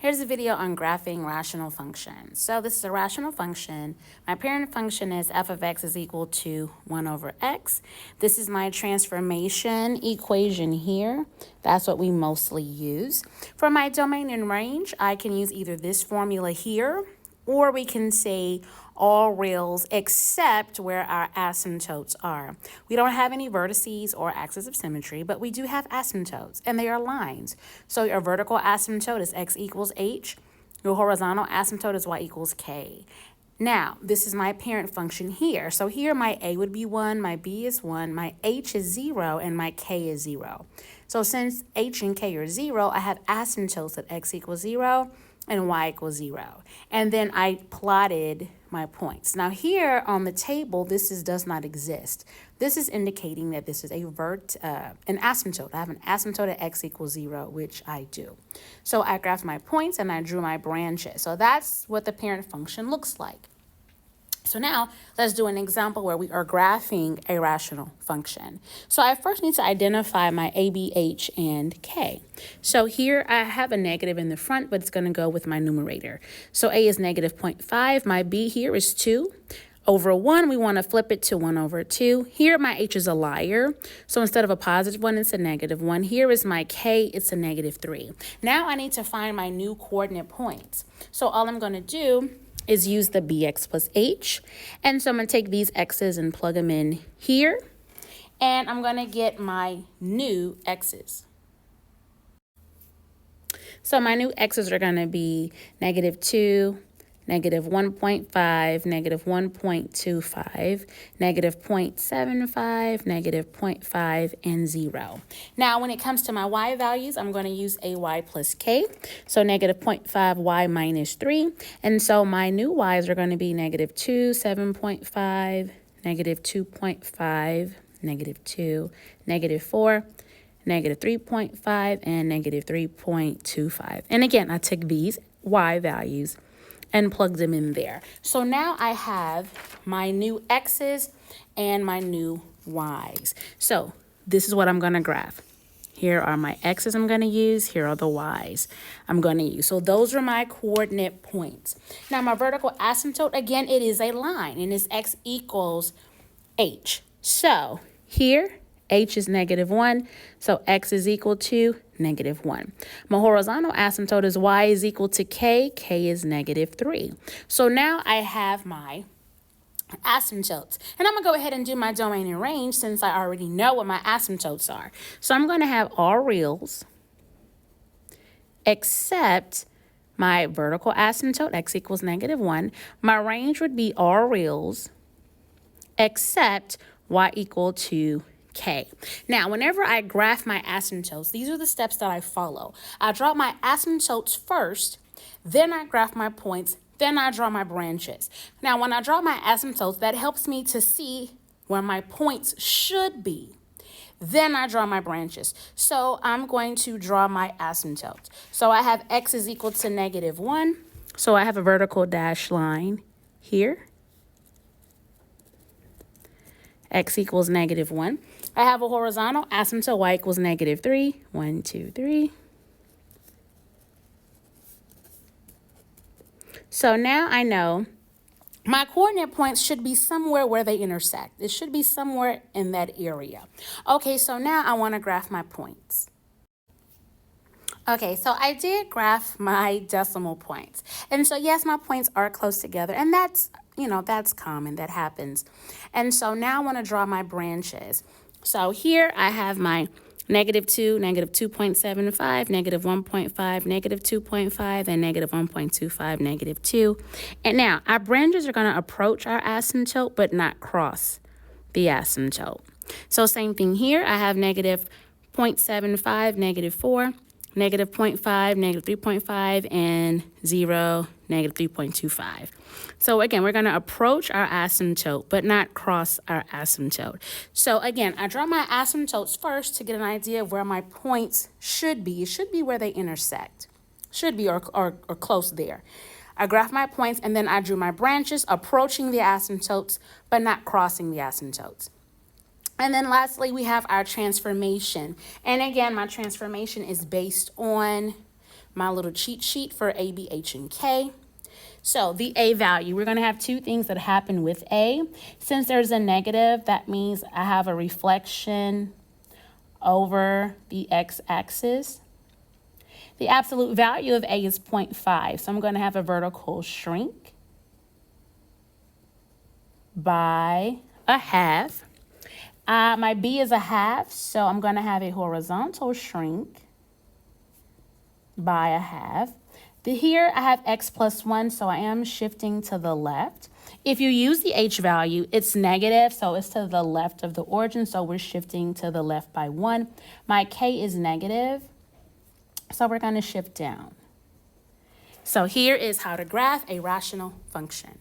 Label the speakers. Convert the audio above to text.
Speaker 1: Here's a video on graphing rational functions. So this is a rational function. My parent function is f of x is equal to 1 over x. This is my transformation equation here. That's what we mostly use. For my domain and range, I can use either this formula here, or we can say all reals except where our asymptotes are. We don't have any vertices or axes of symmetry, but we do have asymptotes, and they are lines. So your vertical asymptote is x equals h. Your horizontal asymptote is y equals k. Now, this is my parent function here. So here my a would be 1, my b is 1, my h is 0, and my k is 0. So since h and k are 0, I have asymptotes at x equals 0 and y equals 0. And then I plotted my points. Now here on the table, does not exist. This is indicating that this is an asymptote. I have an asymptote at x equals 0, which I do. So I graphed my points and I drew my branches. So that's what the parent function looks like. So now let's do an example where we are graphing a rational function. So I first need to identify my a, b, h, and k. So here I have a negative in the front, but it's going to go with my numerator. So a is negative 0.5. My b here is 2. Over 1, we want to flip it to 1 over 2. Here, my h is a liar. So instead of a positive 1, it's a negative 1. Here is my k, it's a negative 3. Now I need to find my new coordinate points. So all I'm going to do is use the bx plus h. And so I'm going to take these x's and plug them in here. And I'm going to get my new x's. So my new x's are going to be negative 2, negative 1.5, negative 1.25, negative 0.75, negative 0.5, and 0. Now, when it comes to my y values, I'm going to use ay plus k. So negative 0.5y minus 3. And so my new y's are going to be negative 2, 7.5, negative 2.5, negative 2, negative 4, negative 3.5, and negative 3.25. And again, I took these y values and plug them in there. So now I have my new x's and my new y's. So this is what I'm going to graph. Here are my x's I'm going to use. Here are the y's I'm going to use. So those are my coordinate points. Now my vertical asymptote, again, it is a line, and it's x equals h. So here, h is negative 1, so x is equal to negative 1. My horizontal asymptote is y is equal to k. K is negative 3. So now I have my asymptotes. And I'm going to go ahead and do my domain and range since I already know what my asymptotes are. So I'm going to have all reals except my vertical asymptote, x equals negative 1. My range would be all reals except y equal to k. Now, whenever I graph my asymptotes, these are the steps that I follow. I draw my asymptotes first, then I graph my points, then I draw my branches. Now, when I draw my asymptotes, that helps me to see where my points should be. Then I draw my branches. So I'm going to draw my asymptotes. So I have x is equal to negative 1. So I have a vertical dash line here. X equals negative 1. I have a horizontal asymptote, y equals negative 3. 1, 2, 3. So now I know my coordinate points should be somewhere where they intersect. It should be somewhere in that area. Okay, so now I want to graph my points. Okay, so I did graph my decimal points. And so yes, my points are close together, and that's common, that happens. And so now I want to draw my branches. So here I have my negative 2, negative 2.75, negative 1.5, negative 2.5, and negative 1.25, negative 2. And now our branches are going to approach our asymptote but not cross the asymptote. So same thing here. I have negative 0.75, negative 4, negative 0.5, negative 3.5, and 0, negative 3.25. So again, we're going to approach our asymptote, but not cross our asymptote. So again, I draw my asymptotes first to get an idea of where my points should be. It should be where they intersect. Should be or close there. I graph my points, and then I drew my branches, approaching the asymptotes, but not crossing the asymptotes. And then lastly, we have our transformation. And again, my transformation is based on my little cheat sheet for A, B, H, and K. So the A value, we're going to have two things that happen with A. Since there's a negative, that means I have a reflection over the x-axis. The absolute value of A is 0.5, so I'm going to have a vertical shrink by a half. My B is a half, so I'm going to have a horizontal shrink by a half. Here I have x plus 1, so I am shifting to the left. If you use the h value, it's negative, so it's to the left of the origin, so we're shifting to the left by 1. My k is negative, so we're going to shift down. So here is how to graph a rational function.